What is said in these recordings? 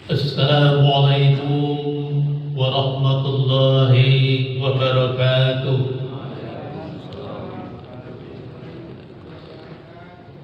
Assalamualaikum warahmatullahi wabarakatuh.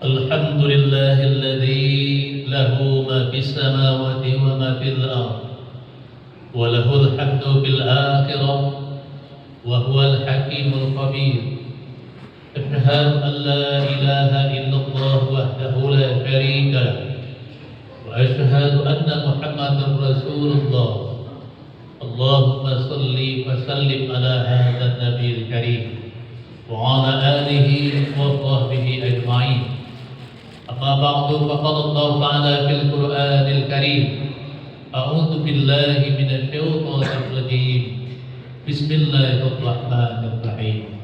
Alhamdulillahilladzi lahu ma fis samawati wa ma fil ardh wa lahul hamdu fil akhirah wa huwal hakimul khabir. Asyhadu an la ilaha illallah wahdahu la syarika lah wa asyhadu anna Muhammadar Rasulullah. Allahumma salli wa sallim ala hadzal nabiyil karim wa ala alihi wa sahbihi ajma'in. Amma ba'du, faqala Allah ta'ala fil Qur'anil Karim. A'udzu billahi minasy syaithanir rajim. Bismillahirrahmanirrahim.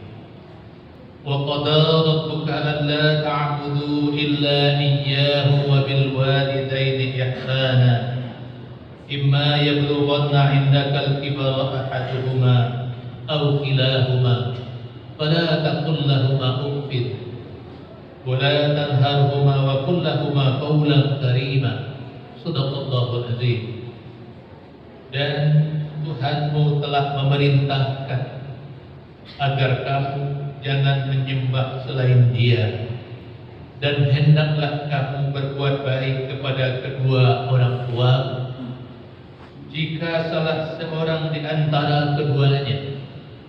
Wa qadara rabbuka alla ta'budu illa iyyahu wa bil walidayni ihsana. Imma yablughanna 'indaka al-kibara ahaduhuma aw kilahuma fala taqul lahumā uffin wa la tanharhumā wa qul lahumā qawlan karīmā. Shadaqallahul 'azim. Dan Tuhanmu telah memerintahkan agar kamu jangan menyembah selain Dia, dan hendaklah kamu berbuat baik kepada kedua orang tua. Jika salah seorang di antara keduanya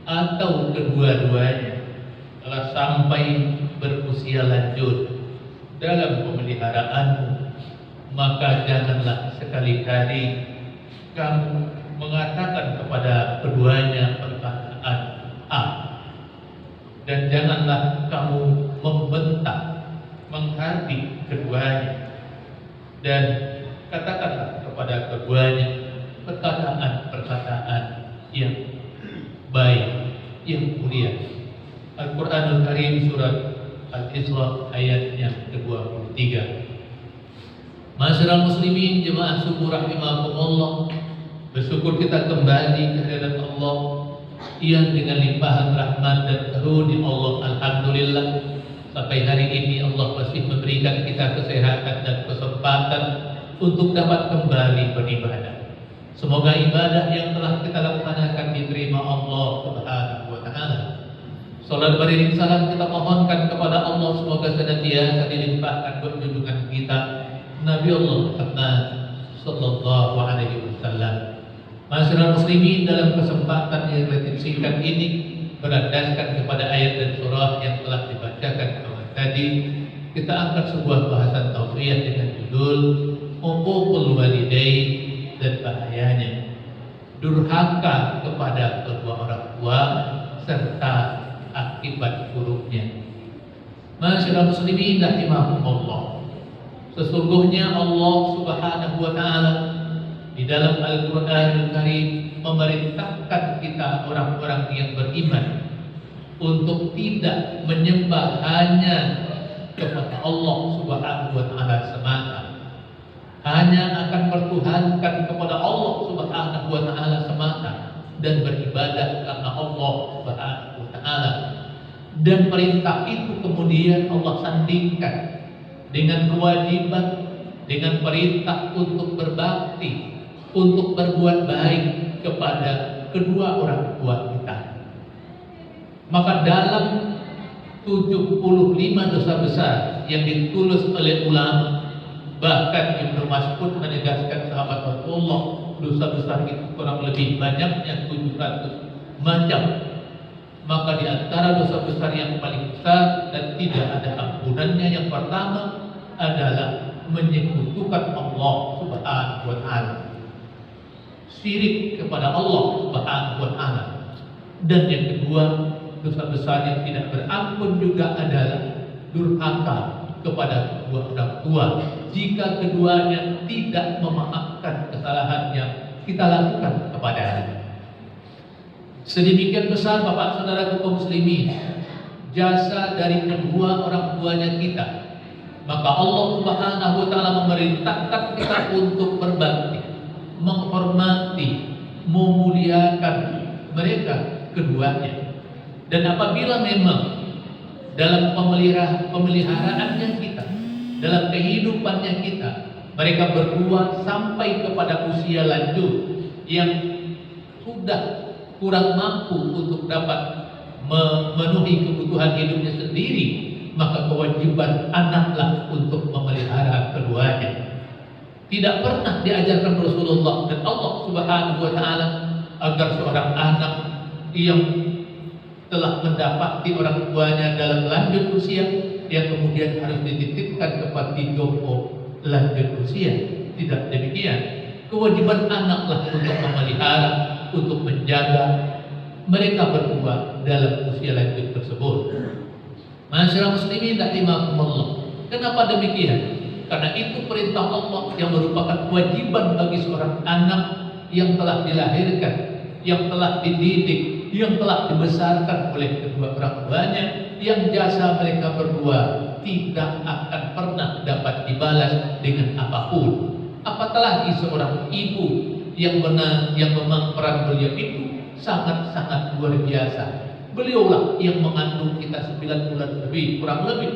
atau kedua-duanya telah sampai berusia lanjut dalam pemeliharaanmu, maka janganlah sekali-kali kamu mengatakan kepada keduanya perkataan dan janganlah kamu membentak, menghardik keduanya, dan katakanlah kepada keduanya perkataan-perkataan yang baik, yang mulia. Al-Quranul Karim surat Al-Isra ayat yang ke-23. Masyarakat muslimin jemaah syukur rahimakumullah, bersyukur kita kembali kehadirat Allah yang dengan limpahan rahmat dan karunia Allah. Alhamdulillah, sampai hari ini Allah masih memberikan kita kesehatan dan kesempatan untuk dapat kembali beribadah. Semoga ibadah yang telah kita laksanakan diterima Allah Subhanahu wa Ta'ala. Salat beriring salam kita mohonkan kepada Allah semoga senantiasa dilimpahkan junjungan kita Nabi Allah Muhammad sallallahu alaihi wasallam. Masyarakat muslimin, dalam kesempatan yang relatif singkat ini berdasarkan kepada ayat dan surah yang telah dibacakan tadi, kita angkat sebuah bahasan tauhid dengan judul Uququl Walidain dan bahayanya durhaka kepada kedua orang tua serta akibat buruknya. Masyarakat muslimin rahimahumullah, sesungguhnya Allah Subhanahu wa Ta'ala di dalam Al-Quranul Karim memerintahkan kita orang-orang yang beriman untuk tidak menyembah hanya kepada Allah Subhanahu wa Ta'ala semata, hanya akan bertuhankan kepada Allah Subhanahu wa Ta'ala semata dan beribadah karena Allah Subhanahu wa Ta'ala. Dan perintah itu kemudian Allah sandingkan dengan kewajiban, dengan perintah untuk berbakti, untuk berbuat baik kepada kedua orang tua kita. Maka dalam 75 dosa besar yang ditulis oleh ulama, bahkan Ibnu Mas'ud menegaskan sahabat Rasulullah, dosa besar itu kurang lebih banyaknya 700 macam. Maka di antara dosa besar yang paling besar dan tidak ada ampunannya, yang pertama adalah menyekutukan Allah Subhanahu wa Ta'ala, syirik kepada Allah Subhanahu wa Ta'ala. Dan yang kedua, dosa besar yang tidak berampun juga adalah durhaka kepada kedua orang tua jika keduanya tidak memaafkan kesalahan yang kita lakukan kepadanya. Sedemikian besar Bapak Saudara kaum muslimin jasa dari kedua orang tuanya kita, maka Allah Subhanahu wa Ta'ala memerintahkan kita untuk berbakti, menghormati, memuliakan mereka keduanya. Dan apabila memang dalam pemeliharaannya kita, dalam kehidupannya kita, Mereka berdua sampai kepada usia lanjut yang sudah kurang mampu untuk dapat memenuhi kebutuhan hidupnya sendiri, maka kewajiban anaklah untuk memelihara keduanya. Tidak pernah diajarkan Rasulullah dan Allah Subhanahu wa taala agar seorang anak yang telah mendapati orang tuanya dalam lanjut usia yang kemudian harus dititipkan ke panti jompo lanjut usia. Tidak demikian. Kewajiban anaklah untuk memelihara, untuk menjaga mereka berdua dalam usia lanjut tersebut. Masyarakat muslimin rahimakumullah. Kenapa demikian? Karena itu perintah Allah yang merupakan kewajiban bagi seorang anak yang telah dilahirkan, yang telah dididik, yang telah dibesarkan oleh kedua orang tuanya, yang jasa mereka berdua tidak akan pernah dapat dibalas dengan apapun. Apatah lagi seorang ibu yang memang peran beliau itu sangat-sangat luar biasa. Beliaulah yang mengandung kita 9 bulan lebih, kurang lebih.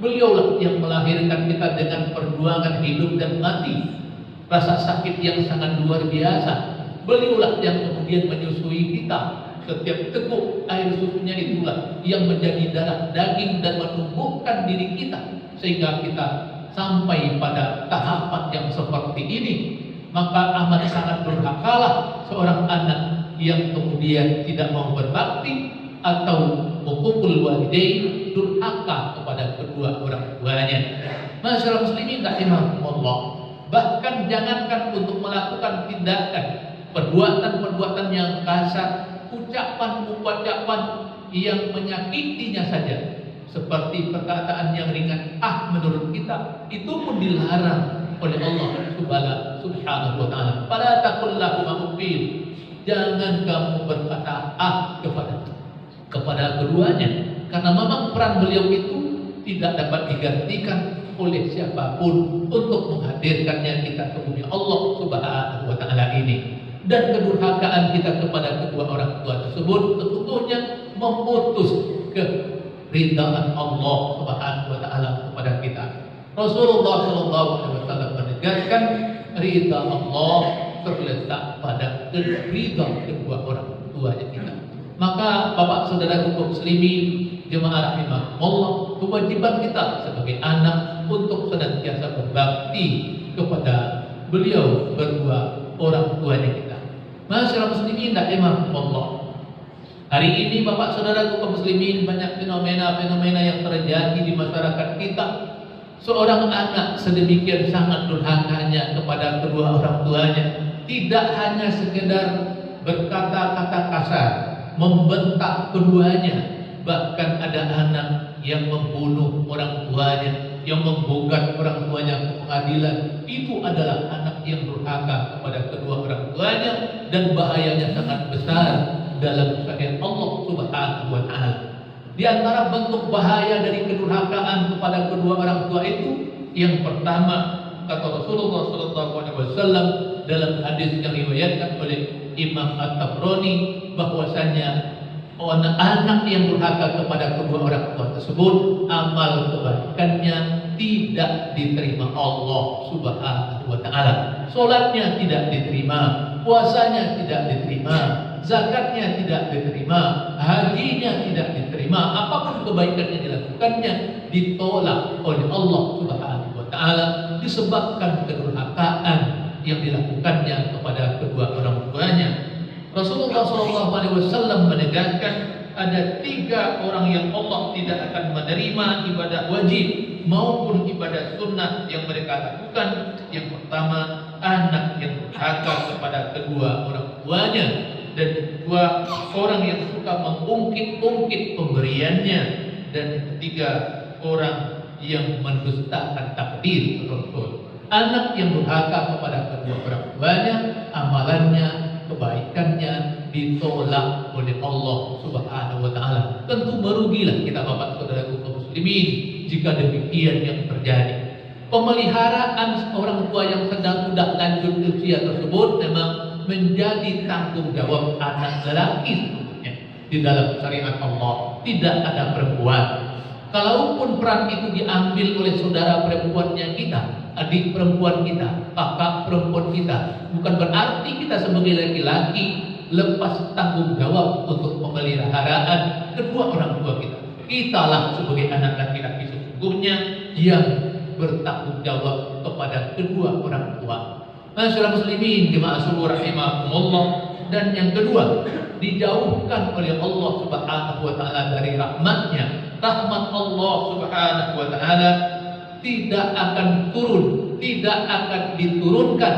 Beliaulah yang melahirkan kita dengan perjuangan hidup dan mati, rasa sakit yang sangat luar biasa. Beliaulah yang kemudian menyusui kita. Setiap teguk air susunya itulah yang menjadi darah daging dan menumbuhkan diri kita sehingga kita sampai pada tahapan yang seperti ini. Maka amat sangat durhakalah seorang anak yang kemudian tidak mau berbakti atau hukukul walidain, durhaka kepada kedua orang tuanya. Masyarakat muslimin rahimakumullah. Bahkan jangankan untuk melakukan tindakan perbuatan-perbuatan yang kasar, ucapan-ucapan yang menyakitinya saja, seperti perkataan yang ringan, menurut kita, itu pun dilarang oleh Allah Subhanahu wa taala. Fala taqul lahum uffin. Jangan kamu berkata kepada keduanya, karena memang peran beliau itu tidak dapat digantikan oleh siapapun untuk menghadirkannya kita ke bumi Allah Subhanahu wa taala ini. Dan kedurhakaan kita kepada kedua orang tua tersebut tentunya memutus keridhaan Allah Subhanahu wa taala kepada kita. Rasulullah sallallahu alaihi wasallam menegaskan ridha Allah terletak pada ridha kedua orang tuanya kita. Maka Bapak Saudara kaum muslimin jemaah rahimahullah, kewajiban kita sebagai anak untuk senantiasa berbakti kepada beliau berdua orang tuanya kita. Masyarakat muslimin rahimahullah. Hari ini Bapak Saudara kaum muslimin banyak fenomena-fenomena yang terjadi di masyarakat kita. Seorang anak sedemikian sangat durhakanya kepada kedua orang tuanya, tidak hanya sekedar berkata-kata kasar, membentak keduanya, bahkan ada anak yang membunuh orang tuanya, yang menggugat orang tuanya ke pengadilan. Itu adalah anak yang durhaka kepada kedua orang tuanya dan bahayanya sangat besar dalam syariat Allah Subhanahu wa taala. Di antara bentuk bahaya dari kedurhakaan kepada kedua orang tua itu, yang pertama kata Rasulullah sallallahu alaihi wasallam dalam hadis yang diriwayatkan oleh Imam At-Tabrani, bahwasanya anak yang durhaka kepada kedua orang tua tersebut, amal kebaikannya tidak diterima Allah Subhanahu wa taala. Salatnya tidak diterima, puasanya tidak diterima, zakatnya tidak diterima, hajinya tidak diterima, apapun kebaikan yang dilakukannya ditolak oleh Allah Subhanahu wa taala disebabkan kedurhakaan yang dilakukannya kepada kedua orang tuanya. Rasulullah SAW menegaskan ada 3 orang yang Allah tidak akan menerima ibadah wajib maupun ibadah sunnah yang mereka lakukan. Yang pertama, anak yang durhaka kepada kedua orang tuanya, dan 2, orang yang suka mengungkit-ungkit pemberiannya, dan 3, orang yang mendustakan takdir Rasul. Anak yang durhaka kepada kedua orang tuanya, amalannya, kebaikannya ditolak oleh Allah Subhanahu wa taala. Tentu merugilah kita Bapak Saudara kaum muslimin jika demikian yang terjadi. Pemeliharaan orang tua yang sedang sudah lanjut usia tersebut memang menjadi tanggung jawab anak lelaki sebetulnya. Di dalam syariat Allah tidak ada perempuan. Kalaupun peran itu diambil oleh saudara perempuannya kita, adik perempuan kita, kakak perempuan kita, bukan berarti kita sebagai laki-laki lepas tanggung jawab untuk memeliharaan kedua orang tua kita. Kitalah sebagai anak laki-laki sesungguhnya yang bertanggung jawab kepada kedua orang tua. Masyaallah muslimin jemaah subuh rahimakumullah. Dan yang kedua, dijauhkan oleh Allah Subhanahu wa taala dari rahmatnya. Rahmat Allah Subhanahu wa taala tidak akan turun, tidak akan diturunkan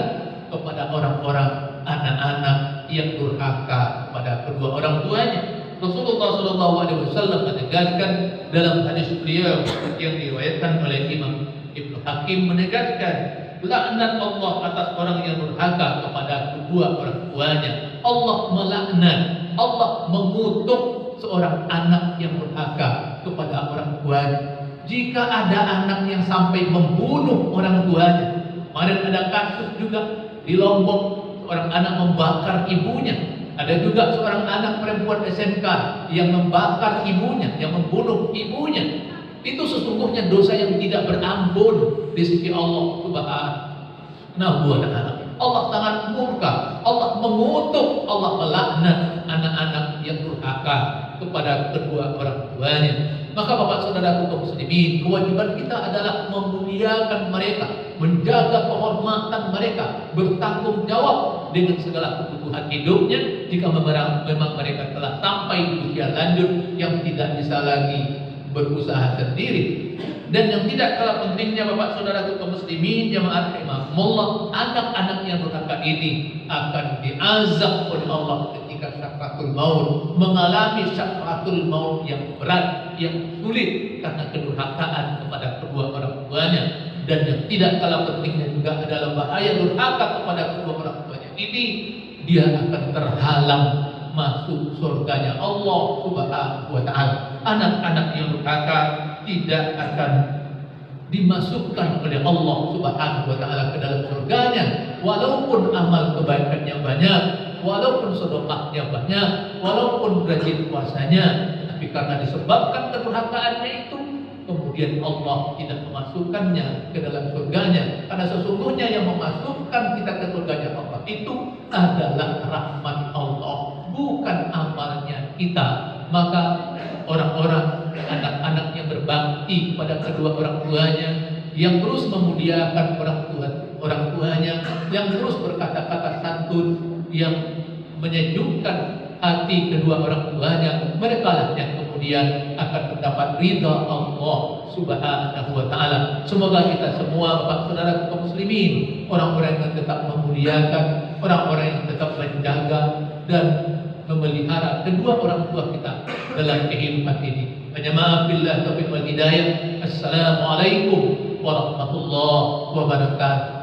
kepada orang-orang anak-anak yang durhaka kepada kedua orang tuanya. Rasulullah sallallahu alaihi wasallam menegaskan dalam hadis beliau yang diriwayatkan oleh Imam Ibnu Hakim menegaskan, laknat Allah atas orang yang durhaka kepada kedua orang tuanya. Allah melaknat, Allah mengutuk seorang anak yang durhaka kepada orang tuanya. Jika ada anak yang sampai membunuh orang tuanya, kemarin ada kasus juga di Lombok, seorang anak membakar ibunya. Ada juga seorang anak perempuan SMK yang membakar ibunya, yang membunuh ibunya. Itu sesungguhnya dosa yang tidak berampun di sisi Allah Subhanahu wa taala. Allah sangat murka, Allah mengutuk, Allah melaknat anak-anak yang durhaka kepada kedua orang tuanya. Maka Bapak Saudara kaum muslimin, kewajiban kita adalah memuliakan mereka, menjaga kehormatan mereka, bertanggung jawab dengan segala kebutuhan hidupnya jika memang mereka telah sampai di usia lanjut yang tidak bisa lagi berusaha sendiri. Dan yang tidak kalah pentingnya Bapak Saudara kaum muslimin jemaah rahimakumullah, anak-anak yang durhaka ini akan diazab oleh Allah ketika sakaratul maut, mengalami sakaratul maut yang berat, yang sulit karena kedurhakaan kepada kedua orang tuanya. Dan yang tidak kalah pentingnya juga adalah bahaya durhaka kepada kedua orang tuanya ini, dia akan terhalang masuk surganya Allah Subhanahu wa taala. Anak-anak yang durhaka tidak akan dimasukkan oleh Allah Subhanahu wa taala ke dalam surganya, walaupun amal kebaikannya banyak, walaupun sedekahnya banyak, walaupun rajin puasanya, tapi karena disebabkan kedurhakaannya itu, kemudian Allah tidak memasukkannya ke dalam surganya. Karena sesungguhnya yang memasukkan kita ke surganya Allah itu adalah rahmat Allah, bukan amalnya kita. Maka orang-orang, anak-anak yang berbakti kepada kedua orang tuanya, yang terus memuliakan orang tuanya, yang terus berkata-kata santun, yang menyejukkan hati kedua orang tuanya, mereka lah yang kemudian akan mendapat ridha Allah Subhanahu wa taala. Semoga kita semua Bapak Saudara kaum muslimin, orang-orang yang tetap memuliakan, orang-orang yang tetap menjaga dan memelihara kedua orang tua kita dalam kehidupan ini. Jamaah billah taufiq wal hidayah. Assalamualaikum warahmatullahi wabarakatuh.